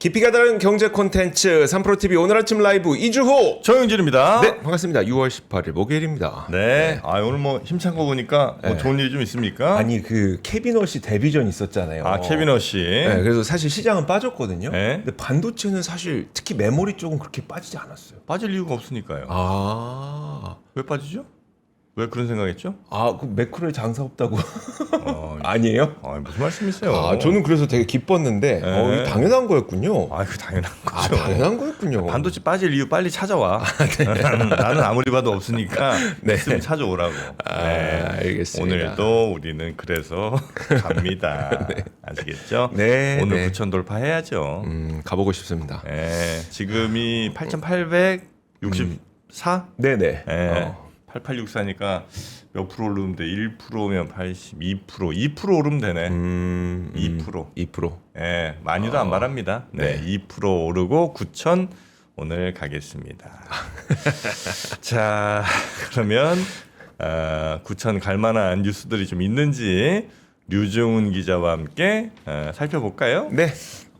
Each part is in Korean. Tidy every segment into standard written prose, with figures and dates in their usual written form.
깊이가 다른 경제 콘텐츠 3프로TV 오늘 아침 라이브 이주호 정영진입니다. 네 반갑습니다. 6월 18일 목요일입니다. 네. 아 오늘 뭐 힘찬 거 보니까 뭐 좋은 일이 좀 있습니까? 아니 그 케비너 씨 데뷔전 있었잖아요. 아 케비너 씨. 네, 그래서 사실 시장은 빠졌거든요. 네. 근데 반도체는 사실 특히 메모리 쪽은 그렇게 빠지지 않았어요. 빠질 이유가 없으니까요. 아, 왜 빠지죠? 왜 그런 생각했죠? 그 매크로에 장사 없다고 어, 아니에요? 무슨 말씀이세요? 아, 저는 그래서 되게 기뻤는데 네. 이게 당연한 거였군요. 그 당연한 아, 거죠. 당연한 거였군요. 반도체 빠질 이유 빨리 찾아와. 나는 아무리 봐도 없으니까 네. 있으면 찾아오라고. 알겠습니다. 오늘도 우리는 그래서 갑니다. 아시겠죠? 네, 오늘 네. 9천 돌파해야죠. 가보고 싶습니다. 지금이 8,864? 네네. 8864니까 몇 프로 오르는데 1%면 80, 2% 오르면 되네. 2%. 2%. 많이도 안 바랍니다. 네, 2% 오르고 9,000 오늘 가겠습니다. 자, 그러면 9,000 갈만한 뉴스들이 좀 있는지 류종훈 기자와 함께 살펴볼까요? 네.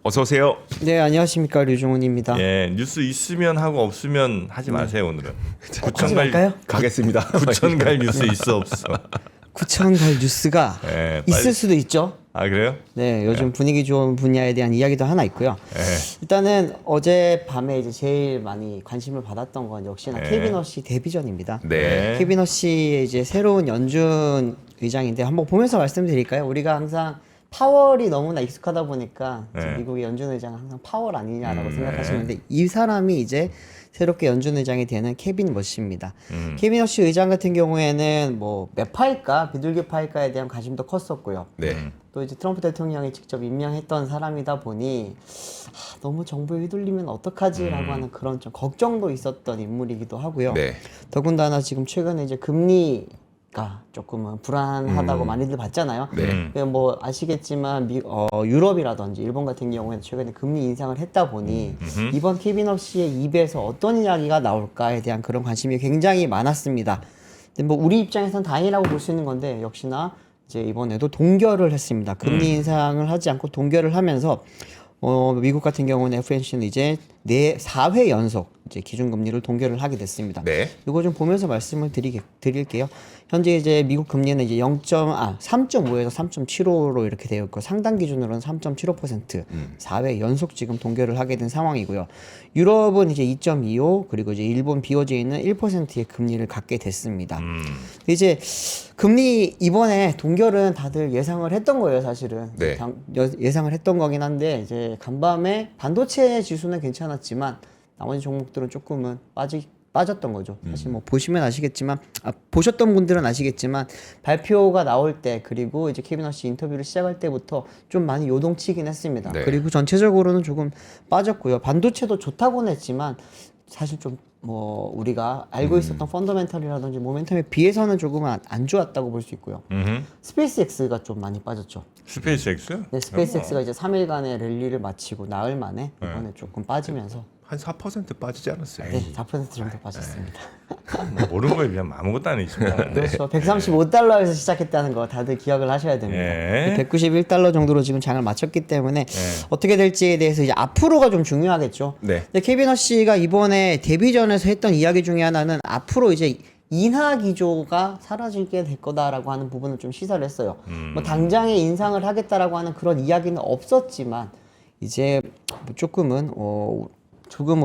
어서 오세요. 네, 안녕하십니까, 류종훈입니다. 뉴스 있으면 하고 없으면 하지 마세요 오늘은. 하지 9,000 말까요? 가겠습니다. 9,000 갈 뉴스 있어 없어? 9천 갈 뉴스가 있을 수도 있죠. 아 그래요? 네, 요즘 분위기 좋은 분야에 대한 이야기도 하나 있고요. 일단은 어젯밤에 이제 제일 많이 관심을 받았던 건 역시나 케비너 씨 데뷔전입니다. 네. 케비너 씨의 이제 새로운 연준 의장인데 한번 보면서 말씀드릴까요? 우리가 항상 파월이 너무나 익숙하다 보니까 이제 미국의 연준 의장은 항상 파월 아니냐라고 생각하시는데 이 사람이 이제 새롭게 연준 의장이 되는 케빈 머시입니다. 케빈 머시 의장 같은 경우에는 뭐 몇 파일까 비둘기 파일까에 대한 관심도 컸었고요. 네. 또 이제 트럼프 대통령이 직접 임명했던 사람이다 보니 너무 정부에 휘둘리면 어떡하지라고 하는 그런 좀 걱정도 있었던 인물이기도 하고요. 네. 더군다나 지금 최근에 이제 금리가 조금은 불안하다고 많이들 봤잖아요. 네. 뭐 아시겠지만 유럽이라든지 일본 같은 경우에는 최근에 금리 인상을 했다 보니 이번 케비너 씨의 입에서 어떤 이야기가 나올까에 대한 그런 관심이 굉장히 많았습니다. 근데 뭐 우리 입장에서는 다행이라고 볼 수 있는 건데 역시나 이제 이번에도 동결을 했습니다. 금리 인상을 하지 않고 동결을 하면서 미국 같은 경우는 FOMC는 이제 4회 연속 이제 기준금리를 동결을 하게 됐습니다. 네. 이거 좀 보면서 말씀을 드릴게요. 현재 이제 미국 금리는 이제 3.5에서 3.75로 이렇게 되어 있고 상당 기준으로는 3.75% 4회 연속 지금 동결을 하게 된 상황이고요. 유럽은 이제 2.25 그리고 이제 일본 BOJ는 1%의 금리를 갖게 됐습니다. 이제 금리 이번에 동결은 다들 예상을 했던 거예요, 사실은. 네. 예상을 했던 거긴 한데 이제 간밤에 반도체 지수는 괜찮았지만 나머지 종목들은 조금은 빠졌던 거죠. 사실 뭐 보시면 아시겠지만 보셨던 분들은 아시겠지만 발표가 나올 때 그리고 이제 케비너 씨 인터뷰를 시작할 때부터 좀 많이 요동치긴 했습니다. 네. 그리고 전체적으로는 조금 빠졌고요. 반도체도 좋다고는 했지만 사실 좀 뭐 우리가 알고 있었던 펀더멘털이라든지 모멘텀에 비해서는 조금은 안 좋았다고 볼 수 있고요. 스페이스X가 좀 많이 빠졌죠. 스페이스X? 네, 스페이스X가 이제 3일간의 랠리를 마치고 나흘 만에 이번에 조금 빠지면서 한 4% 빠지지 않았어요. 네, 4% 정도 빠졌습니다. 뭐 모르는 거에 비하면 아무것도 아니지 뭐. 그렇죠. 135달러에서 시작했다는 거 다들 기억을 하셔야 됩니다. 191달러 정도로 지금 장을 마쳤기 때문에 어떻게 될지에 대해서 이제 앞으로가 좀 중요하겠죠. 네. 근데 케비너 씨가 이번에 데뷔전에서 했던 이야기 중에 하나는 앞으로 이제 인하 기조가 사라지게 될 거다라고 하는 부분을 좀 시사를 했어요. 뭐 당장에 인상을 하겠다라고 하는 그런 이야기는 없었지만 이제 뭐 조금은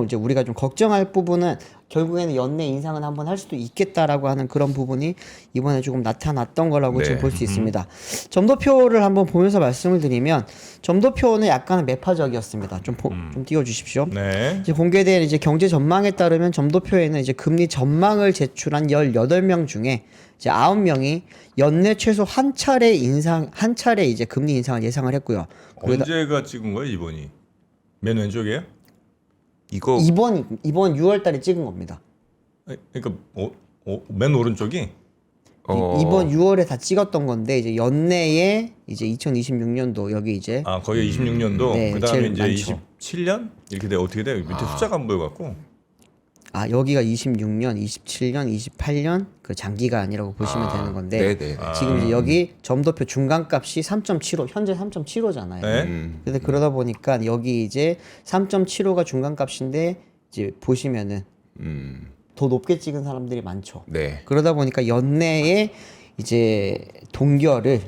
이제 우리가 좀 걱정할 부분은 결국에는 연내 인상은 한번 할 수도 있겠다라고 하는 그런 부분이 이번에 조금 나타났던 거라고 지금 볼 수 있습니다. 점도표를 한번 보면서 말씀을 드리면 점도표는 약간 매파적이었습니다. 좀 띄워주십시오. 네. 이제 공개된 이제 경제 전망에 따르면 점도표에는 이제 금리 전망을 제출한 18명 중에 이제 9명이 연내 최소 한 차례 이제 금리 인상을 예상을 했고요. 언제가 찍은 거예요 이번이? 맨 왼쪽이에요? 이거 이번 6월 달에 찍은 겁니다. 그러니까 맨 오른쪽이? 이번 6월에 다 찍었던 건데 이제 연내에 이제 2026년도 여기 이제 거의 26년도 네, 그다음에 제일 이제 많죠. 27년 이렇게 돼 어떻게 돼요? 밑에 숫자가 안 보여 갖고. 여기가 26년, 27년, 28년 그 장기간이라고 보시면 되는 건데 네네. 지금 이제 여기 점도표 중간값이 3.75, 현재 3.75잖아요. 네. 근데 그러다 보니까 여기 이제 3.75가 중간값인데 이제 보시면은 더 높게 찍은 사람들이 많죠. 네. 그러다 보니까 연내에 이제 동결을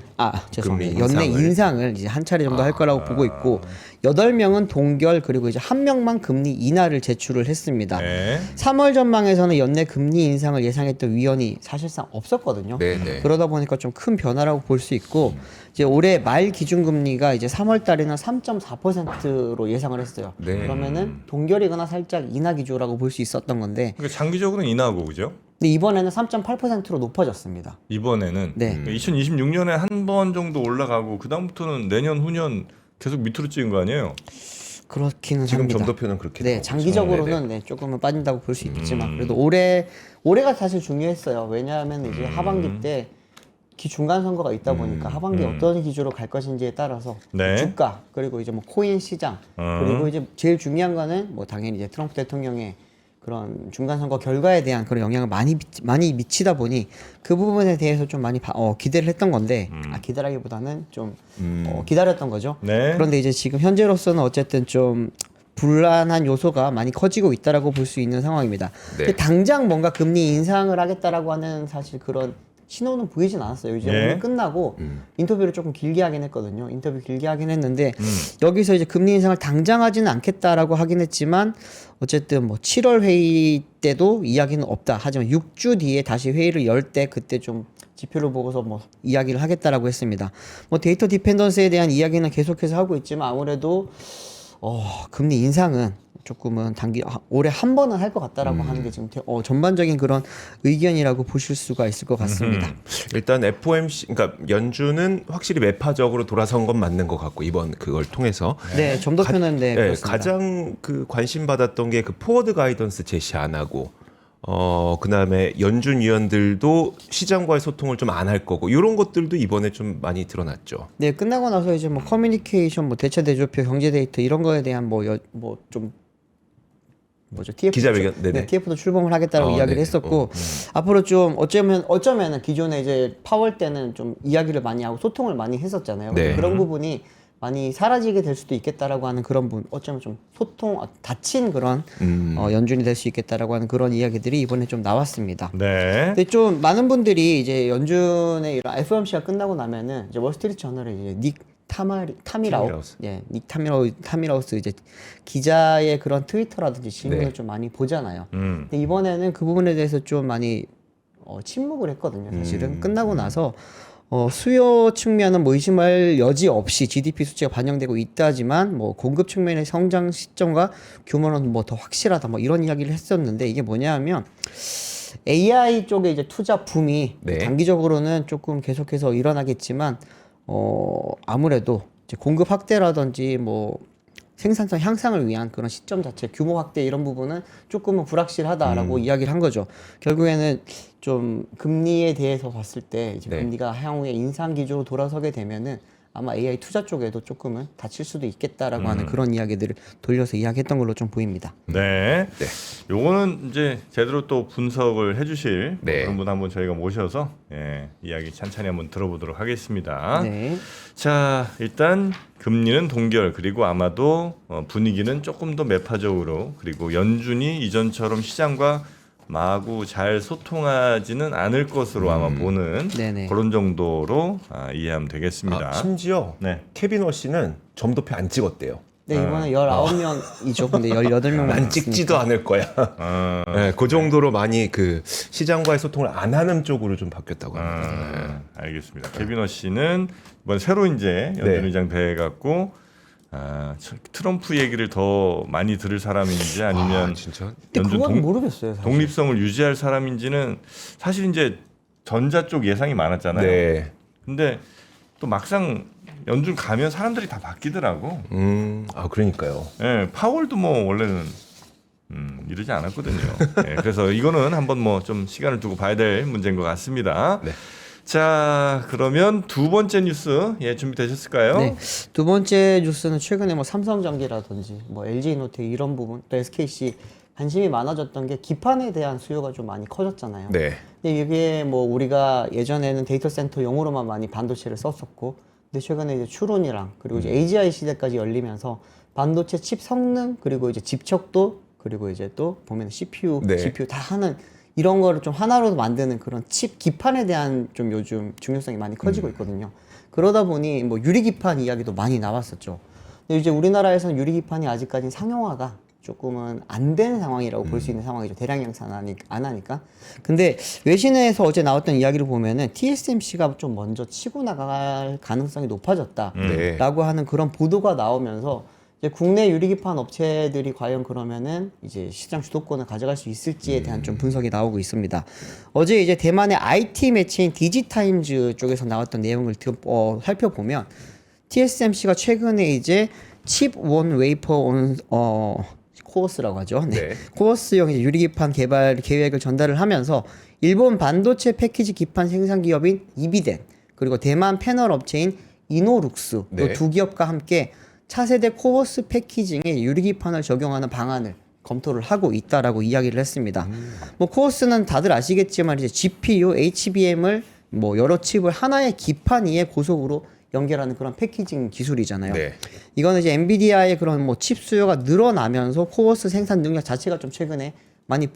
죄송합니다. 금리 연내 인상을. 인상을 이제 한 차례 정도 할 거라고 보고 있고 8명은 동결 그리고 이제 1명만 금리 인하를 제출을 했습니다. 네. 3월 전망에서는 연내 금리 인상을 예상했던 위원이 사실상 없었거든요. 네네. 그러다 보니까 좀 큰 변화라고 볼 수 있고 이제 올해 말 기준금리가 이제 3월 달에는 3.4%로 예상을 했어요. 네. 그러면은 동결이거나 살짝 인하 기조라고 볼 수 있었던 건데 그러니까 장기적으로는 인하고 그죠? 근데 이번에는 3.8%로 높아졌습니다. 이번에는 네. 2026년에 한 번 정도 올라가고 그 다음부터는 내년 후년 계속 밑으로 찍은 거 아니에요? 그렇기는 지금 합니다. 점도표는 그렇게 네, 나오고 장기적으로는 네, 조금은 빠진다고 볼 수 있겠지만 그래도 올해가 사실 중요했어요. 왜냐하면 이제 하반기 때 중간 선거가 있다 보니까 하반기에 어떤 기조로 갈 것인지에 따라서 네. 주가 그리고 이제 뭐 코인 시장 그리고 이제 제일 중요한 거는 뭐 당연히 이제 트럼프 대통령의 그런 중간 선거 결과에 대한 그런 영향을 많이 미치다 보니 그 부분에 대해서 좀 많이 기대를 했던 건데 기대라기보다는 좀 기다렸던 거죠. 네. 그런데 이제 지금 현재로서는 어쨌든 좀 불안한 요소가 많이 커지고 있다라고 볼 수 있는 상황입니다. 네. 근데 당장 뭔가 금리 인상을 하겠다라고 하는 사실 그런 신호는 보이진 않았어요. 이제 예. 오늘 끝나고 인터뷰를 조금 길게 하긴 했거든요. 인터뷰 길게 하긴 했는데 여기서 이제 금리 인상을 당장 하지는 않겠다라고 하긴 했지만 어쨌든 뭐 7월 회의 때도 이야기는 없다. 하지만 6주 뒤에 다시 회의를 열 때 그때 좀 지표를 보고서 뭐 이야기를 하겠다라고 했습니다. 뭐 데이터 디펜던스에 대한 이야기는 계속해서 하고 있지만 아무래도 금리 인상은 조금은 올해 한 번은 할 것 같다라고 하는 게 지금 전반적인 그런 의견이라고 보실 수가 있을 것 같습니다. 일단 FOMC 그러니까 연준은 확실히 매파적으로 돌아선 건 맞는 것 같고 이번 그걸 통해서 네, 점도표는 네, 그렇습니다. 가장 그 관심 받았던 게 그 포워드 가이던스 제시 안 하고 그다음에 연준 위원들도 시장과의 소통을 좀 안 할 거고 이런 것들도 이번에 좀 많이 드러났죠. 네, 끝나고 나서 이제 뭐 커뮤니케이션, 뭐 대체 대조표, 경제 데이터 이런 거에 대한 좀 TF 기자회견, 네네. TF도 출범을 하겠다고 이야기를 네네. 했었고 앞으로 좀 어쩌면은 기존에 이제 파월 때는 좀 이야기를 많이 하고 소통을 많이 했었잖아요. 네. 그런 부분이 많이 사라지게 될 수도 있겠다라고 하는 그런 어쩌면 좀 닫힌 그런 연준이 될 수 있겠다라고 하는 그런 이야기들이 이번에 좀 나왔습니다. 네. 근데 좀 많은 분들이 이제 연준의 이런 FOMC가 끝나고 나면은 이제 월스트리트 저널에 이제 닉 타미라우스, 닉 타미라우스 이제 기자의 그런 트위터라든지 질문을 네. 좀 많이 보잖아요. 근데 이번에는 그 부분에 대해서 좀 많이 침묵을 했거든요. 사실은 끝나고 나서 수요 측면은 뭐 의심할 여지 없이 GDP 수치가 반영되고 있다지만 뭐 공급 측면의 성장 시점과 규모는 뭐 더 확실하다 뭐 이런 이야기를 했었는데 이게 뭐냐하면 AI 쪽에 이제 투자 붐이 네. 단기적으로는 조금 계속해서 일어나겠지만 아무래도 이제 공급 확대라든지 뭐 생산성 향상을 위한 그런 시점 자체, 규모 확대 이런 부분은 조금은 불확실하다라고 이야기를 한 거죠. 결국에는 좀 금리에 대해서 봤을 때 이제 네. 금리가 향후에 인상 기조로 돌아서게 되면은 아마 AI 투자 쪽에도 조금은 닫힐 수도 있겠다라고 하는 그런 이야기들을 돌려서 이야기했던 걸로 좀 보입니다. 네. 요거는 이제 제대로 또 분석을 해주실 네. 그런 분 한번 저희가 모셔서 이야기 찬찬히 한번 들어보도록 하겠습니다. 네. 자, 일단 금리는 동결 그리고 아마도 분위기는 조금 더 매파적으로 그리고 연준이 이전처럼 시장과 마구 잘 소통하지는 않을 것으로 아마 보는 네네. 그런 정도로 이해하면 되겠습니다. 심지어 네. 케빈 워시는 점도표 안 찍었대요. 네, 이번에 19명이죠. 근데 18명 안 찍지도 않을 거야. 네, 그 정도로 많이 그 시장과의 소통을 안 하는 쪽으로 좀 바뀌었다고 합니다. 알겠습니다. 케빈 워시는 이번 새로 이제 연준 네. 의장 돼갖고 트럼프 얘기를 더 많이 들을 사람인지 아니면 진짜? 근데 연준 그건 모르겠어요. 사실. 독립성을 유지할 사람인지는 사실 이제 전자 쪽 예상이 많았잖아요. 네. 근데 또 막상 연준 가면 사람들이 다 바뀌더라고. 그러니까요. 예, 파월도 뭐 원래는 이러지 않았거든요. 예, 그래서 이거는 한번 뭐 좀 시간을 두고 봐야 될 문제인 것 같습니다. 네. 자, 그러면 두 번째 뉴스 준비되셨을까요? 네. 두 번째 뉴스는 최근에 뭐 삼성전기라든지 뭐 LG이노텍 이런 부분 또 SKC 관심이 많아졌던 게 기판에 대한 수요가 좀 많이 커졌잖아요. 네. 근데 이게 뭐 우리가 예전에는 데이터 센터용으로만 많이 반도체를 썼었고, 근데 최근에 이제 추론이랑 그리고 이제 AGI 시대까지 열리면서 반도체 칩 성능 그리고 이제 집적도 그리고 이제 또 보면 CPU, 네. GPU 다 하는 이런 거를 좀 하나로 만드는 그런 칩 기판에 대한 좀 요즘 중요성이 많이 커지고 있거든요. 그러다 보니 뭐 유리 기판 이야기도 많이 나왔었죠. 근데 이제 우리나라에서는 유리 기판이 아직까지 상용화가 조금은 안 된 상황이라고 볼 수 있는 상황이죠. 대량 양산 안 하니까. 근데 외신에서 어제 나왔던 이야기를 보면은 TSMC가 좀 먼저 치고 나갈 가능성이 높아졌다라고 네. 하는 그런 보도가 나오면서 이제 국내 유리기판 업체들이 과연 그러면은 이제 시장 주도권을 가져갈 수 있을지에 대한 좀 분석이 나오고 있습니다. 어제 이제 대만의 IT 매체인 디지타임즈 쪽에서 나왔던 내용을 살펴보면 TSMC가 최근에 이제 칩 원 웨이퍼 온 코어스라고 하죠. 네. 네. 코어스형 이제 유리기판 개발 계획을 전달을 하면서 일본 반도체 패키지 기판 생산 기업인 이비덴 그리고 대만 패널 업체인 이노룩스 네. 이 두 기업과 함께 차세대 코어스 패키징에 유리기판을 적용하는 방안을 검토를 하고 있다라고 이야기를 했습니다. 뭐 코어스는 다들 아시겠지만 이제 GPU, HBM을 뭐 여러 칩을 하나의 기판 위에 고속으로 연결하는 그런 패키징 기술이잖아요. 네. 이거는 이제 엔비디아의 그런 뭐 칩 수요가 늘어나면서 코어스 생산 능력 자체가 좀 최근에 많이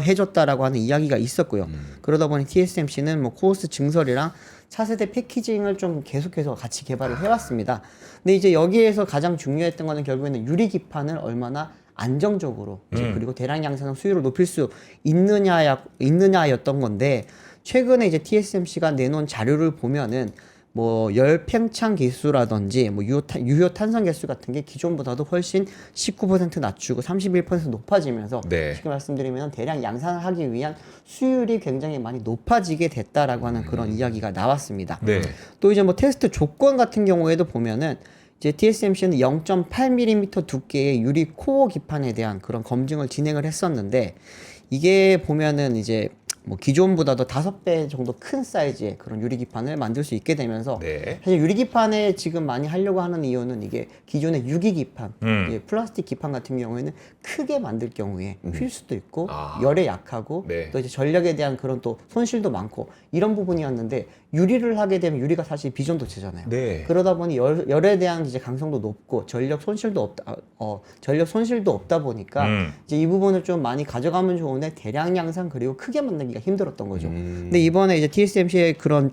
해졌다라고 하는 이야기가 있었고요. 그러다 보니 TSMC는 뭐 코어스 증설이랑 차세대 패키징을 좀 계속해서 같이 개발을 해왔습니다. 근데 이제 여기에서 가장 중요했던 거는 결국에는 유리 기판을 얼마나 안정적으로 이제 그리고 대량 양산형 수요를 높일 수 있느냐였던 건데 최근에 이제 TSMC가 내놓은 자료를 보면은 뭐 열팽창 개수라든지 뭐 유효 탄성 개수 같은 게 기존보다도 훨씬 19% 낮추고 31% 높아지면서 네. 쉽게 말씀드리면 대량 양산을 하기 위한 수율이 굉장히 많이 높아지게 됐다라고 하는 그런 이야기가 나왔습니다. 네. 또 이제 뭐 테스트 조건 같은 경우에도 보면은 이제 TSMC는 0.8mm 두께의 유리 코어 기판에 대한 그런 검증을 진행을 했었는데 이게 보면은 이제 뭐 기존보다도 5배 정도 큰 사이즈의 그런 유리기판을 만들 수 있게 되면서 네. 사실 유리기판에 지금 많이 하려고 하는 이유는 이게 기존의 유기기판, 이게 플라스틱 기판 같은 경우에는 크게 만들 경우에 휠 수도 있고 열에 약하고 네. 또 이제 전력에 대한 그런 또 손실도 많고 이런 부분이었는데 유리를 하게 되면 유리가 사실 비전도체잖아요. 네. 그러다 보니 열에 대한 이제 강성도 높고 전력 손실도 없다 보니까 이제 이 부분을 좀 많이 가져가면 좋은데 대량 양산 그리고 크게 만들기가 힘들었던 거죠. 근데 이번에 이제 TSMC의 그런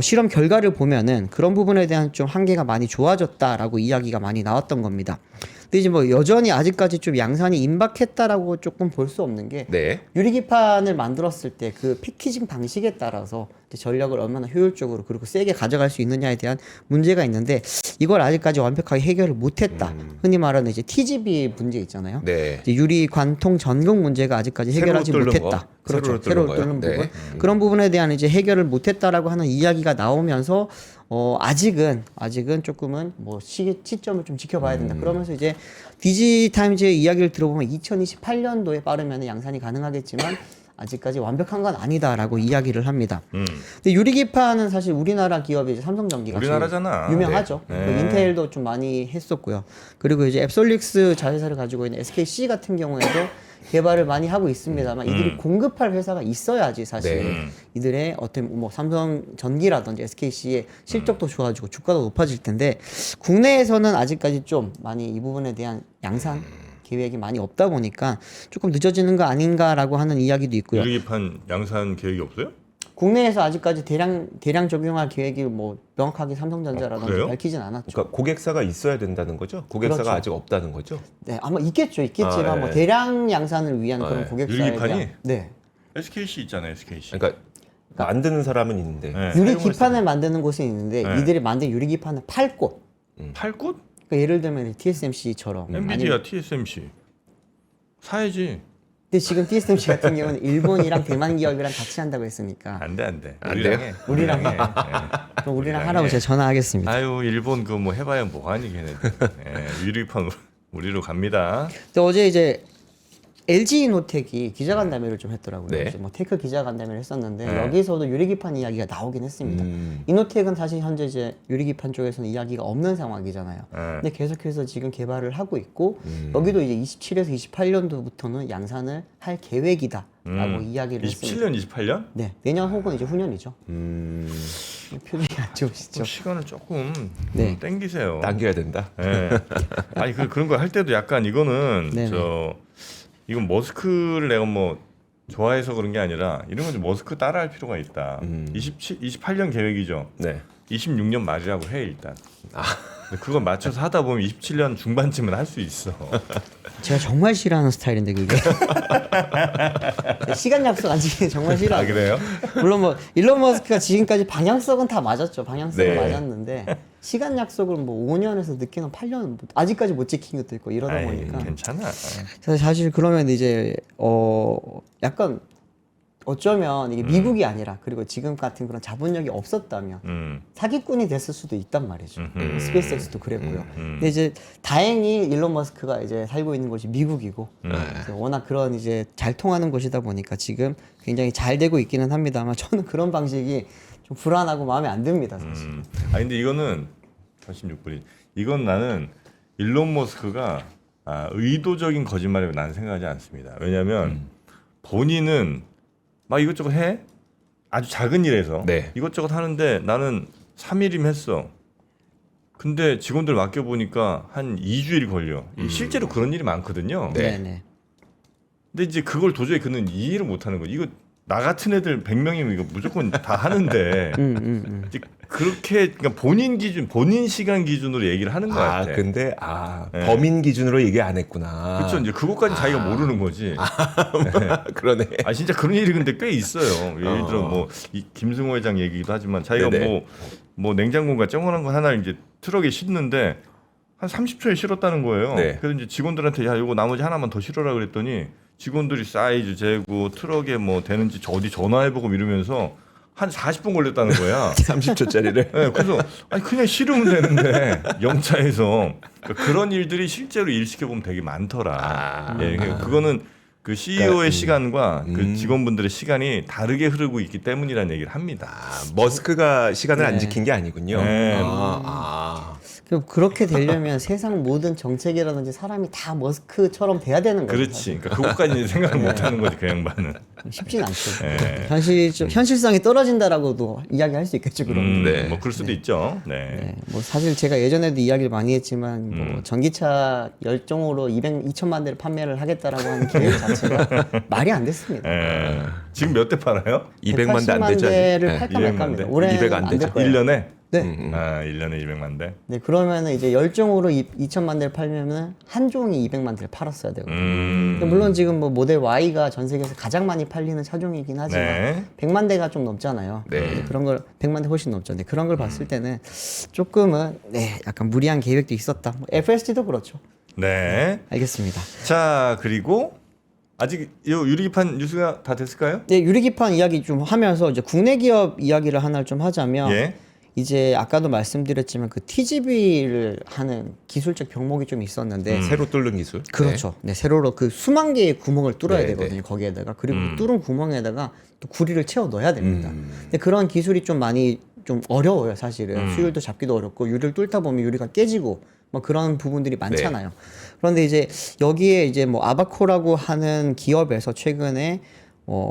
실험 결과를 보면은 그런 부분에 대한 좀 한계가 많이 좋아졌다라고 이야기가 많이 나왔던 겁니다. 근데 이제 뭐 여전히 아직까지 좀 양산이 임박했다라고 조금 볼 수 없는 게 네. 유리기판을 만들었을 때 그 패키징 방식에 따라서 이제 전력을 얼마나 효율적으로 그리고 세게 가져갈 수 있느냐에 대한 문제가 있는데 이걸 아직까지 완벽하게 해결을 못했다. 흔히 말하는 이제 TGV 문제 있잖아요. 네. 이제 유리 관통 전극 문제가 아직까지 해결하지 세로로 뚫는 못했다. 거. 그렇죠. 세로로 세로로 뚫는 뚫는 거요? 부분. 네. 그런 부분에 대한 이제 해결을 못했다라고 하는 이야기가 나오면서 아직은 조금은 뭐 시점을 좀 지켜봐야 된다. 그러면서 이제 디지타임즈의 이야기를 들어보면 2028년도에 빠르면 양산이 가능하겠지만 아직까지 완벽한 건 아니다라고 이야기를 합니다. 근데 유리기판은 사실 우리나라 기업이 이제 삼성전기가 우리나라잖아. 유명하죠. 네. 그 인텔도 좀 많이 했었고요. 그리고 이제 앱솔릭스 자회사를 가지고 있는 SKC 같은 경우에도 개발을 많이 하고 있습니다만 이들이 공급할 회사가 있어야지 사실 네. 이들의 어떤 뭐 삼성전기라든지 SKC의 실적도 좋아지고 주가도 높아질 텐데 국내에서는 아직까지 좀 많이 이 부분에 대한 양산 계획이 많이 없다 보니까 조금 늦어지는 거 아닌가라고 하는 이야기도 있고요. 유리기판 양산 계획이 없어요? 국내에서 아직까지 대량 적용할 계획이 뭐 명확하게 삼성전자라든지 그래요? 밝히진 않았죠. 그러니까 고객사가 있어야 된다는 거죠? 고객사가 그렇죠. 아직 없다는 거죠? 네, 아마 있겠지만 아, 뭐 네. 대량 양산을 위한 그런 네. 고객사에 유리기판이? 대한 네. SKC 있잖아요, SKC. 그러니까 만드는 사람은 있는데 네. 유리 사용을 기판을 만드는 곳은 있는데 네. 이들이 만든 유리 기판을 팔 곳. 팔곳? 그러니까 예를 들면 TSMC처럼 엔비디아, TSMC 사야지. 근데 지금 TSMC 같은 경우는 일본이랑 대만 기업이랑 같이 한다고 했으니까 안 돼. 안 우리랑 돼요? 해. 우리랑 해. 그럼 우리랑 해. 하라고 제가 전화하겠습니다. 아유, 일본 그 뭐 해봐야 뭐하니 걔네들. 유리기판 우리로 갑니다. 근데 어제 이제 LG이노텍이 기자간담회를 좀 했더라고요. 네. 이제 뭐 테크 기자간담회를 했었는데 네. 여기서도 유리기판 이야기가 나오긴 했습니다. 이노텍은 사실 현재 이제 유리기판 쪽에서는 이야기가 없는 상황이잖아요. 근데 계속해서 지금 개발을 하고 있고 여기도 이제 27에서 28년도부터는 양산을 할 계획이다라고 이야기를 했습니다. 27년, 28년? 네, 내년 혹은 이제 후년이죠. 표정이 안 좋으시죠? 시간을 조금 네. 땡기세요. 당겨야 된다. 네. 아니 그런 거 할 때도 약간 이거는 네네. 이건 머스크를 내가 뭐 좋아해서 그런 게 아니라 이런 건 좀 머스크 따라할 필요가 있다. 28년 계획이죠. 네. 26년 말이라고 해 일단. 근데 그걸 맞춰서 하다 보면 27년 중반쯤은 할 수 있어. 제가 정말 싫어하는 스타일인데 그게 시간 약속 안 지키는 정말 아 싫어하고 그래요? 물론 뭐 일론 머스크가 지금까지 방향성은 다 맞았죠. 방향성은 네. 맞았는데 시간 약속을 뭐 5년에서 늦게는 8년 아직까지 못 지킨 것도 있고 이러다 아이, 보니까 괜찮아. 사실 그러면 이제 약간 어쩌면 이게 미국이 아니라 그리고 지금 같은 그런 자본력이 없었다면 사기꾼이 됐을 수도 있단 말이죠. 스페이스X도 그랬고요. 근데 이제 다행히 일론 머스크가 이제 살고 있는 곳이 미국이고 이제 워낙 그런 이제 잘 통하는 곳이다 보니까 지금 굉장히 잘 되고 있기는 합니다만 저는 그런 방식이 좀 불안하고 마음에 안 듭니다, 사실. 아 근데 이거는 36불이 이건 나는 일론 머스크가 의도적인 거짓말이라고 나는 생각하지 않습니다. 왜냐하면 본인은 막 이것저것 해 아주 작은 일에서 네. 이것저것 하는데 나는 3일이면 했어. 근데 직원들 맡겨 보니까 한 2주일이 걸려. 실제로 그런 일이 많거든요. 네. 네. 근데 이제 그걸 도저히 그는 이해를 못 하는 거지. 이거 나 같은 애들 100명이면 이거 무조건 다 하는데 이제 그렇게 그러니까 본인 기준, 본인 시간 기준으로 얘기를 하는 거 같아. 근데 네. 범인 기준으로 얘기 안 했구나. 그렇죠. 이제 그것까지 자기가 모르는 거지. 그러네. 진짜 그런 일이 근데 꽤 있어요. 예를 들어 뭐 이 김승호 회장 얘기도 하지만 자기가 네네. 뭐 냉장고가 쩡한 거 하나 이제 트럭에 싣는데 한 30초에 실었다는 거예요. 네. 그래서 이제 직원들한테 야 이거 나머지 하나만 더 실어라 그랬더니 직원들이 사이즈 재고 트럭에 뭐 되는지 어디 전화해보고 이러면서 한 40분 걸렸다는 거야. 30초짜리를. 네, 그래서 그냥 실으면 되는데 영차에서 그런 일들이 실제로 일 시켜보면 되게 많더라. 예, 그거는 그 CEO의 시간과 그 직원분들의 시간이 다르게 흐르고 있기 때문이라는 얘기를 합니다. 머스크가 시간을 안 네. 지킨 게 아니군요. 네. 그렇게 되려면 세상 모든 정책이라든지 사람이 다 머스크처럼 돼야 되는 거죠. 그렇지. 그러니까 그것까지 생각을 못하는 거지 그 양반은. 쉽진 않죠. 네. 현실성이 떨어진다라고도 이야기할 수 있겠죠. 그럼. 네. 뭐 그럴 수도 있죠. 네. 네, 뭐 사실 제가 예전에도 이야기를 많이 했지만 뭐 전기차 열종으로 2천만 대를 판매를 하겠다라고 하는 계획 자체가 말이 안 됐습니다. 예. 지금 몇 대 팔아요? 200만 대 안 180만 되죠. 대를 아직. 팔까 200만 말까 대? 합니다. 올해는 200안 안 될 되죠. 거예요. 1년에? 네. 1년에 200만 대. 네, 그러면은 이제 열종으로 2천만 대를 팔면은 한 종이 200만 대를 팔았어야 되거든요. 근데 물론 지금 뭐 모델 Y가 전 세계에서 가장 많이 팔리는 차종이긴 하지만 네. 100만 대가 좀 넘잖아요. 네. 그런 걸 100만 대 훨씬 넘죠. 근데 그런 걸 봤을 때는 조금은 약간 무리한 계획도 있었다. 뭐 FSD도 그렇죠. 네. 알겠습니다. 자, 그리고 아직 이 유리기판 뉴스가 다 됐을까요? 네, 유리기판 이야기 좀 하면서 이제 국내 기업 이야기를 하나를 좀 하자면 예. 이제 아까도 말씀드렸지만 그 TGV를 하는 기술적 병목이 좀 있었는데 새로 뚫는 기술. 그렇죠. 네, 세로로 그 수만 개의 구멍을 뚫어야 네, 되거든요. 거기에다가 그리고 그 뚫은 구멍에다가 또 구리를 채워 넣어야 됩니다. 음. 근데 그런 기술이 좀 많이 좀 어려워요, 사실은. 수율도 잡기도 어렵고 유리를 뚫다 보면 유리가 깨지고 뭐 그런 부분들이 많잖아요. 그런데 이제 여기에 이제 뭐 아바코라고 하는 기업에서 최근에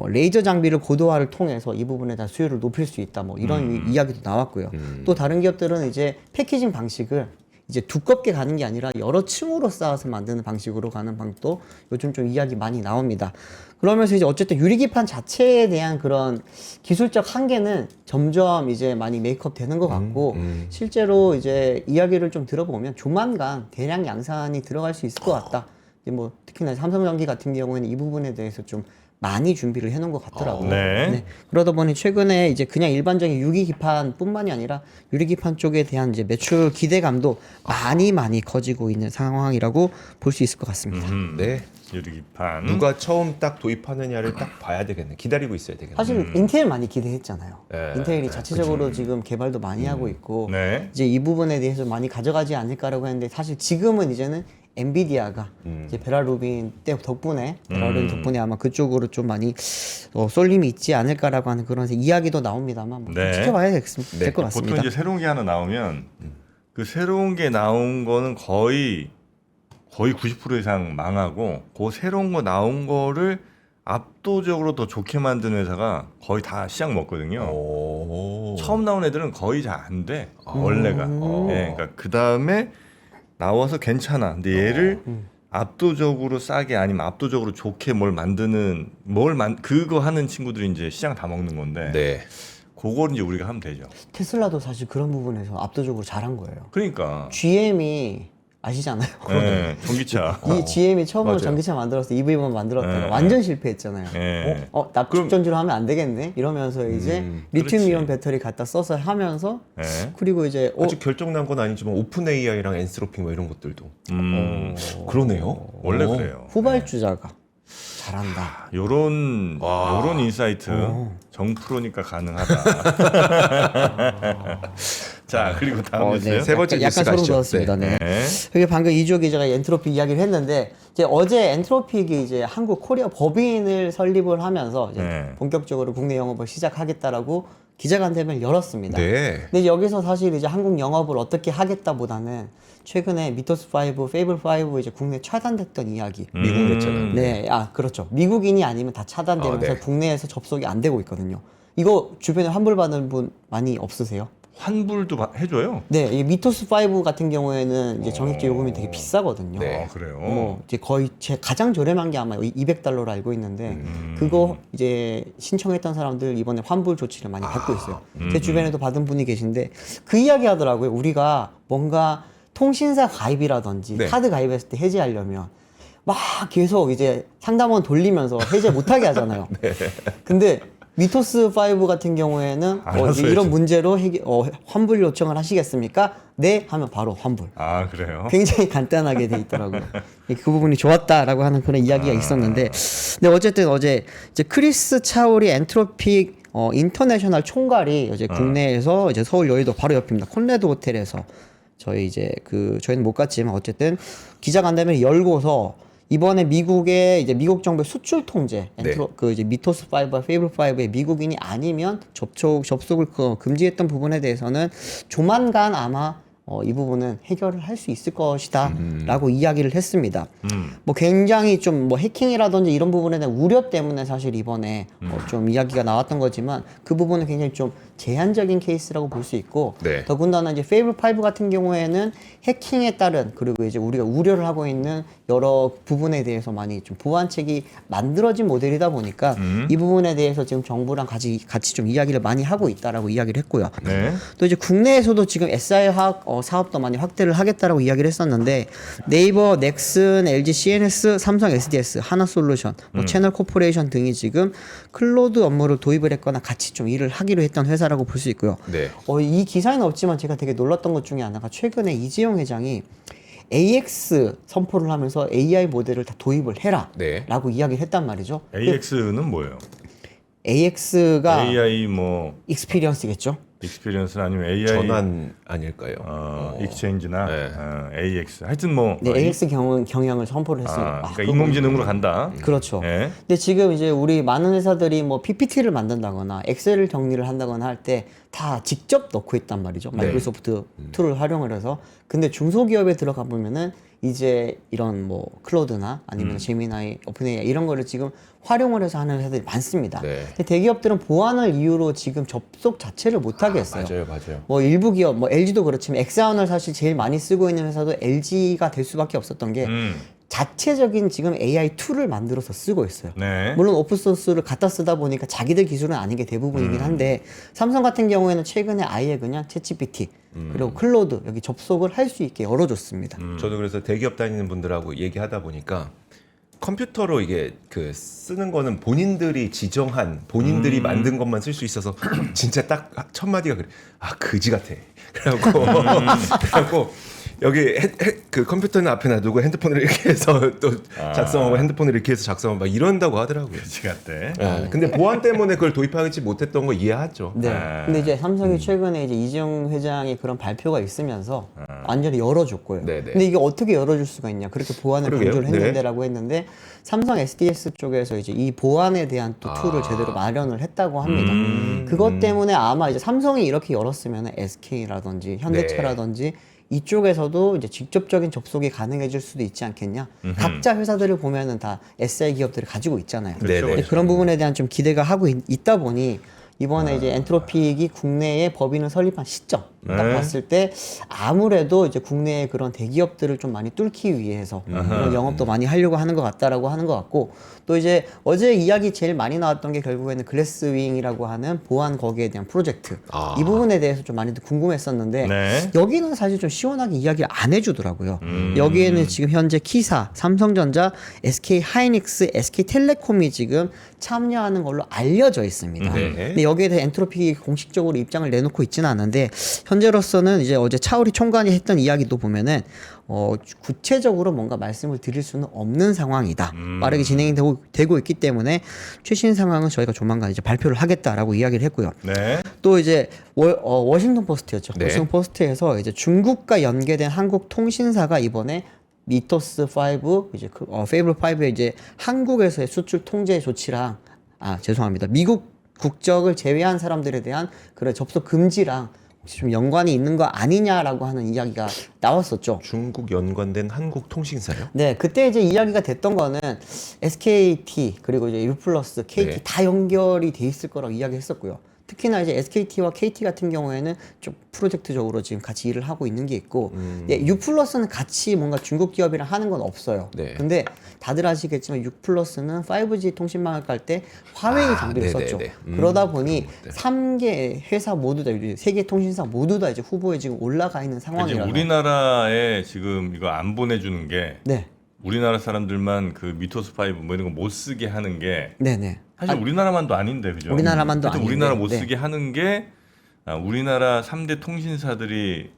레이저 장비를 고도화를 통해서 이 부분에 다 수율을 높일 수 있다. 뭐 이런 이야기도 나왔고요. 또 다른 기업들은 이제 패키징 방식을 이제 두껍게 가는 게 아니라 여러 층으로 쌓아서 만드는 방식으로 가는 방도 요즘 좀 이야기 많이 나옵니다. 그러면서 이제 어쨌든 유리기판 자체에 대한 그런 기술적 한계는 점점 이제 많이 메이크업 되는 것 같고 실제로 이제 이야기를 좀 들어보면 조만간 대량 양산이 들어갈 수 있을 것 같다. 이제 뭐 특히나 삼성전기 같은 경우에는 이 부분에 대해서 좀 많이 준비를 해놓은 것 같더라고요. 네. 그러다 보니 최근에 이제 그냥 일반적인 유리기판뿐만이 아니라 유리기판 쪽에 대한 이제 매출 기대감도 많이 커지고 있는 상황이라고 볼 수 있을 것 같습니다. 네. 유리기판. 누가 처음 딱 도입하느냐를 딱 봐야 되겠네. 기다리고 있어야 되겠네. 사실 인텔 많이 기대했잖아요. 네, 인텔이 네, 자체적으로 지금 개발도 많이 하고 있고 네. 이제 이 부분에 대해서 많이 가져가지 않을까라고 했는데 사실 지금은 이제는 엔비디아가 이제 베라 루빈 덕분에 아마 그쪽으로 좀 많이 쏠림이 있지 않을까라고 하는 그런 이야기도 나옵니다만 뭐 네. 지켜봐야 될 것 같습니다. 보통 이제 새로운 게 하나 나오면 그 새로운 게 나온 거는 거의 90% 이상 망하고 그 새로운 거 나온 거를 압도적으로 더 좋게 만드는 회사가 거의 다 시장 먹거든요. 오. 처음 나온 애들은 거의 잘 안 돼. 원래가. 예, 그러니까 그 다음에 나와서 괜찮아. 근데 얘를 압도적으로 싸게 아니면 압도적으로 좋게 뭘 만드는 그거 하는 친구들이 이제 시장 다 먹는 건데. 네. 그걸 이제 우리가 하면 되죠. 테슬라도 사실 그런 부분에서 압도적으로 잘한 거예요. 그러니까. GM이 아시잖아요. 예, 전기차. 이 GM이 처음으로 맞아요. 전기차 만들었을 때 EV만 만들었다가 네. 완전 실패했잖아요. 예. 납축 전지로 하면 안 되겠네 이러면서 이제 리튬이온 그렇지. 배터리 갖다 써서 하면서 예. 그리고 이제 아직 결정난 건 아니지만 오픈 AI랑 엔스로핑 뭐 이런 것들도 그러네요. 원래 오. 그래요. 후발주자가 잘한다. 요런 인사이트 정프로니까 가능하다. 자, 그리고 다음 뉴스요. 세 번째 약간 뉴스 소름 가시죠. 돋았습니다. 네. 네. 그게 방금 이주호 기자가 엔트로피 이야기를 했는데 이제 어제 엔트로픽이 이제 한국 코리아 법인을 설립을 하면서 이제 네. 본격적으로 국내 영업을 시작하겠다라고 기자간담회를 열었습니다. 네. 근데 여기서 사실 이제 한국 영업을 어떻게 하겠다보다는 최근에 미토스 5, 페이블 5 이제 국내 차단됐던 이야기. 미국 냈잖아요. 네, 그렇죠. 미국인이 아니면 다 차단되면서 네. 국내에서 접속이 안 되고 있거든요. 이거 주변에 환불 받는 분 많이 없으세요? 환불도 해줘요? 네, 이 미토스 5 같은 경우에는 이제 정액제 요금이 되게 비싸거든요. 네. 그래요. 뭐 이제 거의 제 가장 저렴한 게 아마 $200로 알고 있는데 그거 이제 신청했던 사람들 이번에 환불 조치를 많이 받고 있어요. 제 주변에도 받은 분이 계신데 그 이야기 하더라고요. 우리가 뭔가 통신사 가입이라든지 네. 카드 가입했을 때 해지하려면 막 계속 이제 상담원 돌리면서 해제 못하게 하잖아요. 근데 미토스 5 같은 경우에는 알아서 이제 이런 해줘. 문제로 환불 요청을 하시겠습니까? 네 하면 바로 환불. 아, 그래요? 굉장히 간단하게 돼 있더라고요. 그 부분이 좋았다라고 하는 그런 이야기가 있었는데, 근데 어쨌든 어제 이제 크리스 차오리 엔트로픽 인터내셔널 총괄이 이제 국내에서 이제 서울 여의도 바로 옆입니다. 콘레드 호텔에서 저희 이제 저희는 못 갔지만 어쨌든 기자간담회를 열고서 이번에 미국의 이제 미국 정부의 수출 통제, 이제 미토스 5와 페이블 5의 미국인이 아니면 접속을 금지했던 부분에 대해서는 조만간 아마 이 부분은 해결을 할 수 있을 것이다라고 이야기를 했습니다. 뭐 굉장히 좀 뭐 해킹이라든지 이런 부분에 대한 우려 때문에 사실 이번에 좀 이야기가 나왔던 거지만 그 부분은 굉장히 좀 제한적인 케이스라고 볼 수 있고 네. 더군다나 이제 페이블 5 같은 경우에는 해킹에 따른 그리고 이제 우리가 우려를 하고 있는 여러 부분에 대해서 많이 좀 보완책이 만들어진 모델이다 보니까 이 부분에 대해서 지금 정부랑 같이 좀 이야기를 많이 하고 있다라고 이야기를 했고요. 네. 또 이제 국내에서도 지금 SI 사업도 많이 확대를 하겠다라고 이야기를 했었는데 네이버, 넥슨, LG CNS, 삼성 SDS, 하나솔루션, 뭐 채널 코퍼레이션 등이 지금 클로드 업무를 도입을 했거나 같이 좀 일을 하기로 했던 회사라고 볼 수 있고요. 네. 이 기사에는 없지만 제가 되게 놀랐던 것 중에 하나가 최근에 이재용 회장이 AX 선포를 하면서 AI 모델을 다 도입을 해라 네. 라고 이야기를 했단 말이죠. AX는 뭐예요? AX가 AI 뭐 익스피리언스겠죠. 익스피리언스는 아니면 AI 전환 아닐까요? 익스체인지나 네. AX 하여튼 뭐 네, AX 경영을 선포를 했습니다. 그러니까 인공지능으로 간다. 그렇죠. 예. 근데 지금 이제 우리 많은 회사들이 뭐 PPT를 만든다거나 엑셀을 정리를 한다거나 할 때 다 직접 넣고 있단 말이죠. 마이크로소프트 툴을 활용을 해서. 근데 중소기업에 들어가 보면은 이제 이런 뭐 클로드나 아니면 제미나이, 오픈 AI 이런 거를 지금 활용을 해서 하는 회사들이 많습니다. 네. 근데 대기업들은 보안을 이유로 지금 접속 자체를 못 하게 했어요. 맞아요. 뭐 일부 기업, 뭐 LG도 그렇지만 엑사원을 사실 제일 많이 쓰고 있는 회사도 LG가 될 수밖에 없었던 게 자체적인 지금 AI 툴을 만들어서 쓰고 있어요. 네. 물론 오픈소스를 갖다 쓰다 보니까 자기들 기술은 아닌 게 대부분이긴 한데 삼성 같은 경우에는 최근에 아예 그냥 챗GPT 그리고 클로드 여기 접속을 할 수 있게 열어줬습니다. 저도 그래서 대기업 다니는 분들하고 얘기하다 보니까 컴퓨터로 이게 쓰는 거는 본인들이 지정한 본인들이 만든 것만 쓸 수 있어서 진짜 딱 첫 마디가 그래. 아, 그지 같아. 그래갖고 여기 그 컴퓨터는 앞에 놔두고 핸드폰을 이렇게 해서 또 작성하고 핸드폰을 이렇게 해서 작성하고 막 이런다고 하더라고요. 그치 같대. 예, 근데 보안 때문에 그걸 도입하지 못했던 거 이해하죠. 네. 아. 근데 이제 삼성이 최근에 이제 이재용 회장의 그런 발표가 있으면서 완전히 열어줬고요. 네네. 근데 이게 어떻게 열어줄 수가 있냐? 그렇게 보안을 그러게요. 강조를 네. 했는데라고 했는데 삼성 SDS 쪽에서 이제 이 보안에 대한 또 툴을 제대로 마련을 했다고 합니다. 그것 때문에 아마 이제 삼성이 이렇게 열었으면 SK라든지 현대차라든지 이쪽에서도 이제 직접적인 접속이 가능해질 수도 있지 않겠냐. 각자 회사들을 보면은 다 SI 기업들을 가지고 있잖아요. 네네. 근데 그런 부분에 대한 좀 기대가 하고 있다 보니 이번에 이제 엔트로픽이 국내에 법인을 설립한 시점 딱 네. 봤을 때 아무래도 이제 국내의 그런 대기업들을 좀 많이 뚫기 위해서 그런 영업도 많이 하려고 하는 것 같다라고 하는 것 같고 또 이제 어제 이야기 제일 많이 나왔던 게 결국에는 글래스윙이라고 하는 보안 거기에 대한 프로젝트 이 부분에 대해서 좀 많이들 궁금했었는데 네. 여기는 사실 좀 시원하게 이야기를 안 해주더라고요. 여기에는 지금 현재 키사, 삼성전자, SK 하이닉스, SK 텔레콤이 지금 참여하는 걸로 알려져 있습니다. 네. 근데 여기에 대해 엔트로픽이 공식적으로 입장을 내놓고 있지는 않은데 현재로서는 이제 어제 차우리 총관이 했던 이야기도 보면은 구체적으로 뭔가 말씀을 드릴 수는 없는 상황이다. 빠르게 진행이 되고 있기 때문에 최신 상황은 저희가 조만간 이제 발표를 하겠다라고 이야기를 했고요. 네. 또 이제 워싱턴 포스트였죠. 네. 워싱턴 포스트에서 이제 중국과 연계된 한국 통신사가 이번에 미토스 5 이제 페이블 5의 이제 한국에서의 수출 통제 조치랑 죄송합니다. 미국 국적을 제외한 사람들에 대한 그런 접속 금지랑 혹시 좀 연관이 있는 거 아니냐라고 하는 이야기가 나왔었죠. 중국 연관된 한국 통신사요? 네, 그때 이제 이야기가 됐던 거는 SKT 그리고 이제 U+, KT 네. 다 연결이 돼 있을 거라고 이야기했었고요. 특히나 이제 SKT와 KT 같은 경우에는 좀 프로젝트적으로 지금 같이 일을 하고 있는 게 있고, U+는 같이 뭔가 중국 기업이랑 하는 건 없어요. 네. 근데 다들 아시겠지만 U+는 5G 통신망을 깔 때 화웨이 장비를 네네네. 썼죠. 네. 그러다 보니 3개 회사 모두 다, 3개 통신사 모두 다 이제 후보에 지금 올라가 있는 이제 상황이라서. 우리나라에 지금 이거 안 보내주는 게 네, 우리나라 사람들만 그 미토스 5 뭐 이런 거 못 쓰게 하는 게 네네. 사실 우리나라만도 아닌데 그죠? 우리나라만도 하여튼 아닌데, 우리나라 못 네. 쓰게 하는 게 우리나라 3대 통신사들이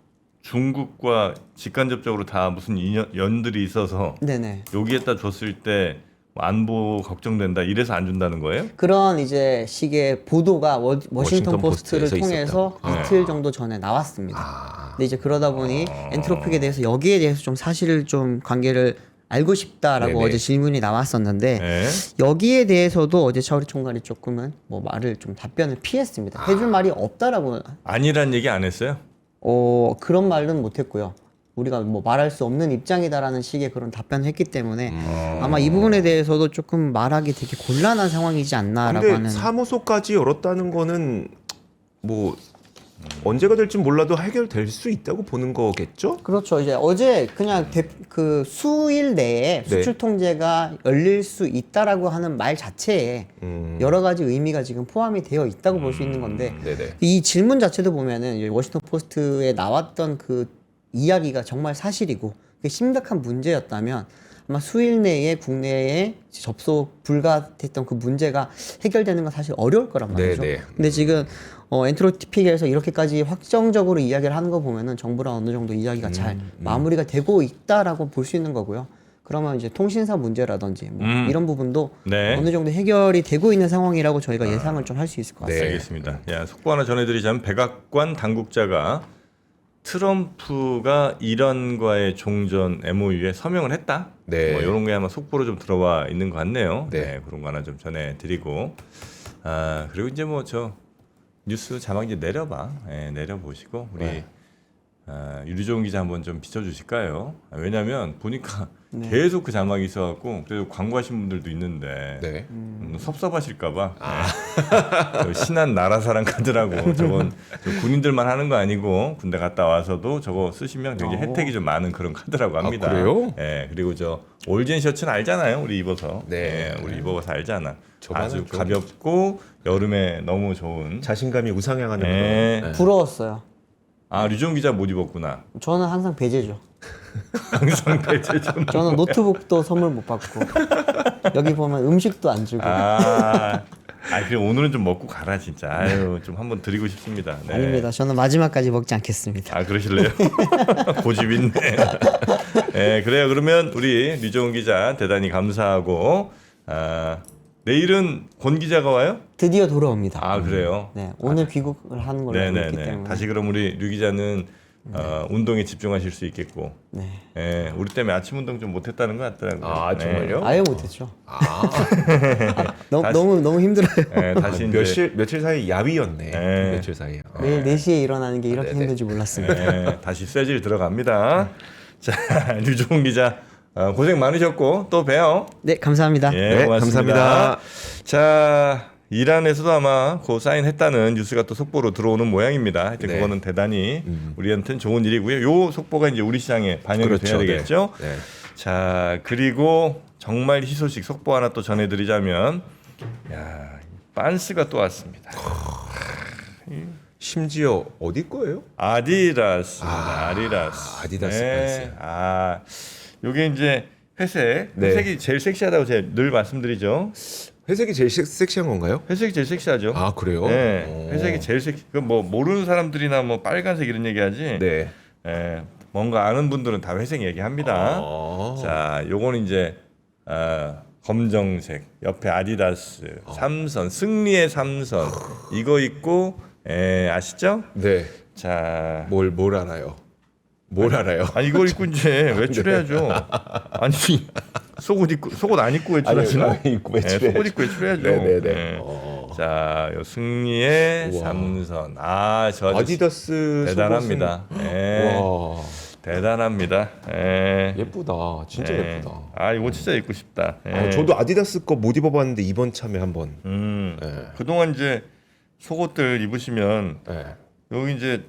중국과 직간접적으로 다 무슨 연들이 있어서 네네. 여기에다 줬을 때 안보 걱정된다 이래서 안 준다는 거예요? 그런 이제 식의 보도가 워싱턴 포스트를 포스트에서 통해서 있었다고. 이틀 정도 전에 나왔습니다. 근데 이제 그러다 보니 엔트로픽에 대해서 여기에 대해서 좀 사실을 좀 관계를 알고 싶다라고 네네. 어제 질문이 나왔었는데 네. 여기에 대해서도 어제 차우리 총괄이 조금은 뭐 말을 좀 답변을 피했습니다. 해줄 말이 없다라고 아니란 얘기 안 했어요? 그런 말은 못했고요. 우리가 뭐 말할 수 없는 입장이다라는 식의 그런 답변을 했기 때문에 아마 이 부분에 대해서도 조금 말하기 되게 곤란한 상황이지 않나라고 근데 하는. 사무소까지 열었다는 거는 뭐 언제가 될지 몰라도 해결될 수 있다고 보는 거겠죠? 그렇죠. 이제 어제 그냥 그 수일 내에 네. 수출 통제가 열릴 수 있다라고 하는 말 자체에 여러 가지 의미가 지금 포함이 되어 있다고 볼 수 있는 건데 네네. 이 질문 자체도 보면은 이제 워싱턴 포스트에 나왔던 그 이야기가 정말 사실이고 그게 심각한 문제였다면 아마 수일 내에 국내에 접속 불가됐던 그 문제가 해결되는 건 사실 어려울 거란 말이죠. 네네. 근데 지금 엔트로픽에서 이렇게까지 확정적으로 이야기를 하는 거 보면은 정부랑 어느 정도 이야기가 잘 마무리가 되고 있다라고 볼 수 있는 거고요. 그러면 이제 통신사 문제라든지 뭐 이런 부분도 네. 어느 정도 해결이 되고 있는 상황이라고 저희가 예상을 좀 할 수 있을 것 같습니다. 네. 알겠습니다. 야, 속보 하나 전해드리자면 백악관 당국자가 트럼프가 이란과의 종전 MOU에 서명을 했다. 네. 뭐 이런 게 아마 속보로 좀 들어와 있는 것 같네요. 네. 네, 그런 거 하나 좀 전해드리고 그리고 이제 뭐 저 뉴스 자막 이제 내려봐. 네, 내려보시고 우리 네. 유리종 기자 한번 좀 비춰주실까요? 왜냐하면 보니까 네. 계속 그 자막이 있어갖고 그래도 광고하신 분들도 있는데 네. 섭섭하실까봐 네. 신한 나라 사랑 카드라고 저건 저 군인들만 하는 거 아니고 군대 갔다 와서도 저거 쓰시면 굉장히 혜택이 좀 많은 그런 카드라고 합니다. 그래요? 예, 그리고 저 올젠 셔츠는 알잖아요, 우리 입어서. 네. 예, 우리 입어서 알잖아. 저거는 아주 좀- 가볍고 여름에 너무 좋은. 자신감이 우상향하는 네. 그런. 부러웠어요. 류정 기자 못 입었구나. 저는 항상 배제죠. 항상 배제 좀. 저는 노트북도 선물 못 받고 여기 보면 음식도 안 주고 그래 오늘은 좀 먹고 가라 진짜. 아유, 좀 한번 드리고 싶습니다. 네. 아닙니다. 저는 마지막까지 먹지 않겠습니다. 그러실래요? 고집 있네. 네, 그래요. 그러면 우리 류정훈 기자 대단히 감사하고 내일은 권 기자가 와요? 드디어 돌아옵니다. 그래요. 네, 오늘 귀국을 하는 걸로 알고 있기 네네네. 때문에. 다시 그럼 우리 류 기자는 운동에 집중하실 수 있겠고. 네. 예, 우리 때문에 아침 운동 좀 못했다는 것 같더라고요. 아, 정말요? 아예 못했죠. 너무 힘들어요. 네, 다시 이제 며칠 사이 야위였네. 네. 며칠 사이에. 매일 4시에 일어나는 게 이렇게 힘든지 몰랐습니다. 다시 쇠질 들어갑니다. 자, 류종훈 기자 고생 많으셨고 또 봬요. 네, 감사합니다. 예, 네, 고맙습니다. 감사합니다. 자, 이란에서도 아마 고 사인했다는 뉴스가 또 속보로 들어오는 모양입니다. 하여튼 네. 그거는 대단히 우리한테는 좋은 일이고요. 요 속보가 이제 우리 시장에 반영이 그렇죠. 돼야 되겠죠. 네. 네. 자, 그리고 정말 희소식 속보 하나 또 전해드리자면, 빤스가 또 왔습니다. 심지어 어디 거예요? 아디다스. 아디다스. 아디다스 빤스. 요게 이제 회색. 네. 회색이 제일 섹시하다고 제가 늘 말씀드리죠. 회색이 제일 섹시한 건가요? 회색이 제일 섹시하죠. 아, 그래요? 네. 회색이 제일 섹시. 그 뭐 모르는 사람들이나 뭐 빨간색 이런 얘기하지. 네. 뭔가 아는 분들은 다 회색 얘기합니다. 자, 요거는 이제 검정색 옆에 아디다스 삼선 승리의 삼선 이거 있고 아시죠? 네. 자, 뭘 알아요? 뭘 알아요? 이걸 입고 이제 외출해야죠. 아니 속옷 안 입고 외출하시나? 아니, 입고 외출해야죠. 속옷 입고 외출해야죠. 네네네. 네. 자, 요 승리의 우와. 삼선. 저 아저씨 아디다스 대단합니다. 와, 대단합니다. 예쁘다. 진짜 예쁘다. 이거 진짜 입고 싶다. 저도 아디다스 거 못 입어봤는데 이번 참에 한번. 그동안 이제 속옷들 입으시면 네. 여기 이제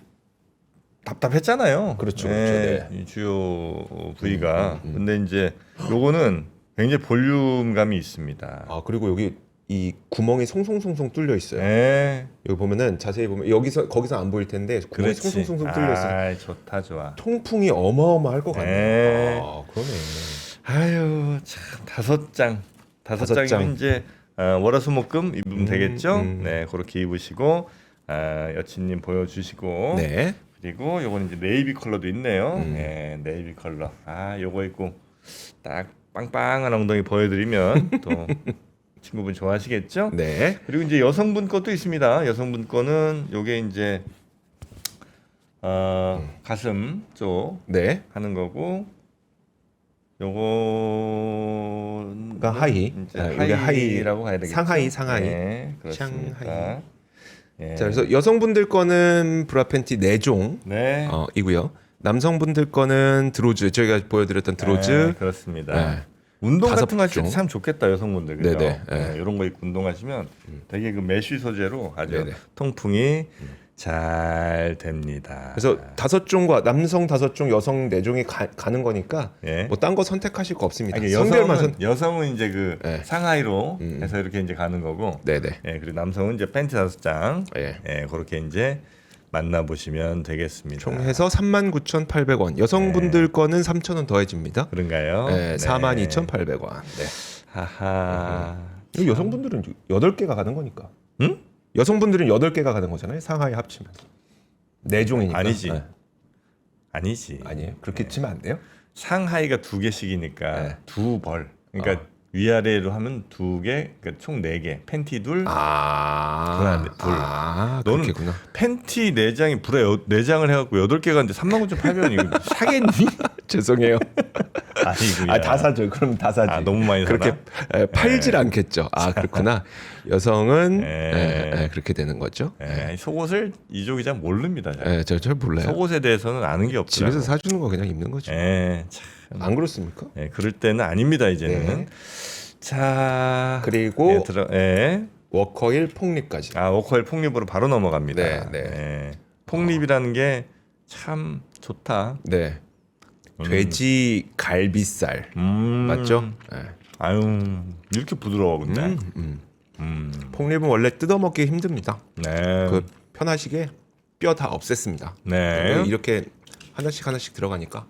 답답했잖아요. 그렇죠, 그렇죠. 네. 이 주요 부위가. 근데 이제 요거는 굉장히 볼륨감이 있습니다. 그리고 여기 이 구멍이 송송송송 뚫려 있어요. 네. 여기 보면은 자세히 보면 거기서 안 보일 텐데 구멍이 그렇지. 송송송송 뚫려 있어요. 좋다 좋아. 통풍이 어마어마할 것 같네요. 네. 그러네. 아유 참 다섯 장이면 장. 이제 월화수목금 입으면 되겠죠. 네, 그렇게 입으시고 여친님 보여주시고. 네. 그리고 요거는 이제 네이비 컬러도 있네요. 네, 네이비 컬러. 요거 입고 딱 빵빵한 엉덩이 보여드리면 또 친구분 좋아하시겠죠? 네. 그리고 이제 여성분 것도 있습니다. 여성분 거는 요게 이제 가슴 쪽 네. 하는 거고 요거가 하이. 이제 이게 하이라고 가야 되겠죠? 상하이. 네, 그렇습니다. 샹하이. 예. 자, 그래서 여성분들 거는 브라 팬티 4종 네. 이고요. 남성분들 거는 드로즈, 저희가 보여드렸던 드로즈. 네, 그렇습니다. 네. 운동 다섯 같은 거 하실 종. 때 참 좋겠다 여성분들 그죠? 네네, 네. 이런 거 입고 운동하시면 되게 그 메쉬 소재로 아주 네네. 통풍이 잘 됩니다. 그래서 5종과 남성 5종, 여성 4종이 가는 거니까 예. 뭐 딴 거 선택하실 거 없습니다. 아니, 성별만 여성은 이제 그 네. 상하이로 해서 이렇게 이제 가는 거고, 네네. 예, 그리고 남성은 이제 팬티 5장, 예. 그렇게 이제 만나보시면 되겠습니다. 총 해서 39,800원. 여성분들 거는 3,000원 더해집니다. 그런가요? 네, 42,800원. 네. 하하. 이 여성분들은 8개가 가는 거니까. 응? 여성분들은 8개가 가는 거잖아요. 상하이 합치면. 4종이니까. 아니지. 네. 아니지. 아니에요. 그렇게 치면 안 돼요? 상하이가 2개씩이니까 네. 두 벌. 그러니까 위아래로 하면 2개, 그러니까 총 4개. 팬티 둘. 그건 안 돼, 둘. 너는 그렇겠구나. 팬티 4장이 불에 4장을 해갖고 8개 갔는데 39,800원 사겠니? 죄송해요. 아니구야. 다 사죠. 그럼 다 사지. 너무 많이 사나? 그렇게 팔질 않겠죠. 그렇구나. 여성은 네. 그렇게 되는 거죠. 속옷을 이조 기자 모릅니다. 잘. 잘 몰라요. 속옷에 대해서는 아는 게 없더라고요. 집에서 사주는 거 그냥 입는 거죠. 참. 안 그렇습니까? 그럴 때는 아닙니다 이제는. 네. 자 그리고 예. 워커힐 폭립까지. 워커힐 폭립으로 바로 넘어갑니다. 네. 폭립이라는 게 참 좋다. 네. 돼지 갈비살 맞죠? 네. 아유 이렇게 부드러워 근데. 폭립은 원래 뜯어먹기 힘듭니다. 네. 그 편하시게 뼈 다 없앴습니다. 네. 이렇게 하나씩 들어가니까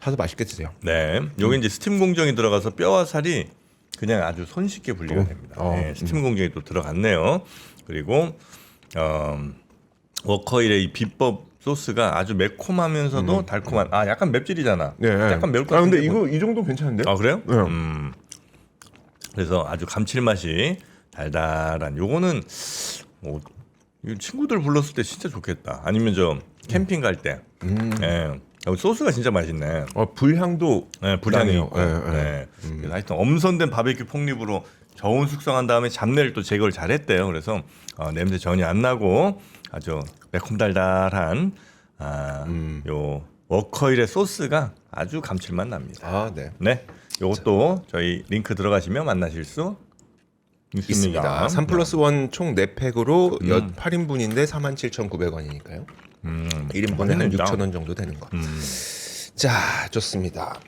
사서 맛있게 드세요. 네. 여기 이제 스팀 공정이 들어가서 뼈와 살이 그냥 아주 손쉽게 분리가 됩니다. 네, 스팀 음. 공정이 또 들어갔네요. 그리고 워커힐의 이 비법 소스가 아주 매콤하면서도 달콤한. 아 약간 맵찔이잖아. 네. 약간 매울 것 같은데. 근데 이거 이 정도 괜찮은데? 아 그래요? 네. 그래서 아주 감칠맛이 달달한. 요거는 뭐 이거 친구들 불렀을 때 진짜 좋겠다. 아니면 저 캠핑 갈 때. 예. 소스가 진짜 맛있네. 불향도 네, 불향이 나네요. 있고. 예, 예. 네. 그래서 하여튼 엄선된 바베큐 폭립으로 저온 숙성한 다음에 잡내를 또 제거를 잘했대요. 그래서 냄새 전혀 안 나고 아주 매콤달달한 요 워커힐의 소스가 아주 감칠맛 납니다. 아, 네. 네, 요것도 저희 링크 들어가시면 만나실 수 있습니다. 있습니다. 3+1 총 4팩으로 8인분인데 47,900원이니까요. 1인분에 한 맛있네, 진짜. 6,000원 정도 되는 거. 자, 좋습니다.